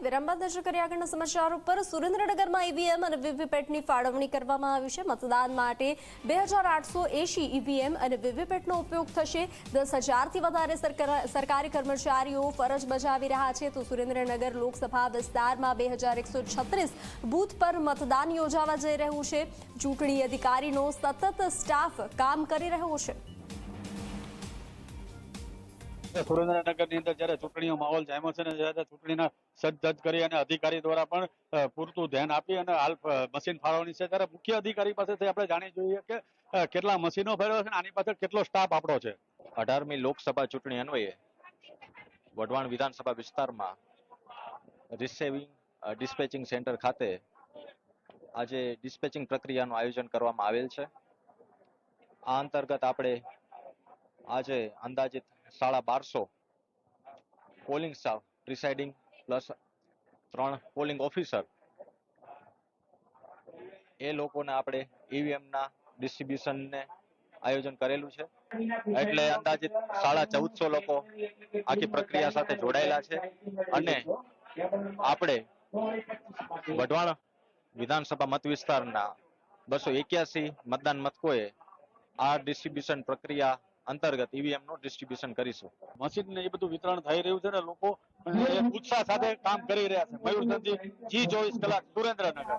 વિરામ બાદ નજર કરીએ આગળના સમાચારો પર। સુરેન્દ્રનગરમાં ઈવીએમ અને વીવીપેટની ફાળવણી કરવામાં આવી છે। મતદાન માટે 2880 ઈવીએમ અને વીવીપેટનો ઉપયોગ થશે। 10,000થી વધારે સરકારી કર્મચારીઓ ફરજ બજાવી રહ્યા છે। તો સુરેન્દ્રનગર લોકસભા વિસ્તારમાં 2136 બૂથ પર મતદાન યોજાવા જઈ રહ્યું છે। ચૂંટણી અધિકારીનો સતત સ્ટાફ કામ કરી રહ્યો છે। સુરેન્દ્રનગરની અંદર જ્યારે ચૂંટણીનો માહોલ જામ્યો છે ને જ્યારે ચૂંટણીના સજ્જ કરી અને અધિકારી દ્વારા પણ પૂરતું ધ્યાન આપી અને હાલ મશીન ફાળવણી છે, ત્યારે મુખ્ય અધિકારી પાસેથી આપણે જાણી જોઈએ કે કેટલા મશીનો ફેરવ્યા છે, આની પાછળ કેટલો સ્ટાફ આપણો છે। 18મી લોકસભા ચૂંટણી અન્વયે વઢવાણ વિધાનસભા વિસ્તારમાં રિસીવિંગ ડિસ્પેચિંગ સેન્ટર ખાતે આજે ડિસ્પેચિંગ પ્રક્રિયાનું આયોજન કરવામાં આવેલ છે। આ અંતર્ગત આપણે આજે અંદાજિત 1250 polling staff presiding plus 3 polling officer એ લોકોને આપણે ઈવીએમના ડિસ્ટ્રીબ્યુશનને આયોજન કરેલું છે। એટલે અંદાજિત 1450 લોકો આખી પ્રક્રિયા સાથે જોડાયેલા છે અને આપણે વઢવાણ વિધાનસભા મત વિસ્તારના 281 મતદાન મથકોએ આ ડિસ્ટ્રીબ્યુશન પ્રક્રિયા અંતર્ગત ઈવીએમ નું ડિસ્ટ્રીબ્યુશન કરીશું। મશીન ને એ બધું વિતરણ થઈ રહ્યું છે ને લોકો ઉત્સાહ સાથે કામ કરી રહ્યા છે। મયુર સંજી, G24 કલાક, સુરેન્દ્રનગર।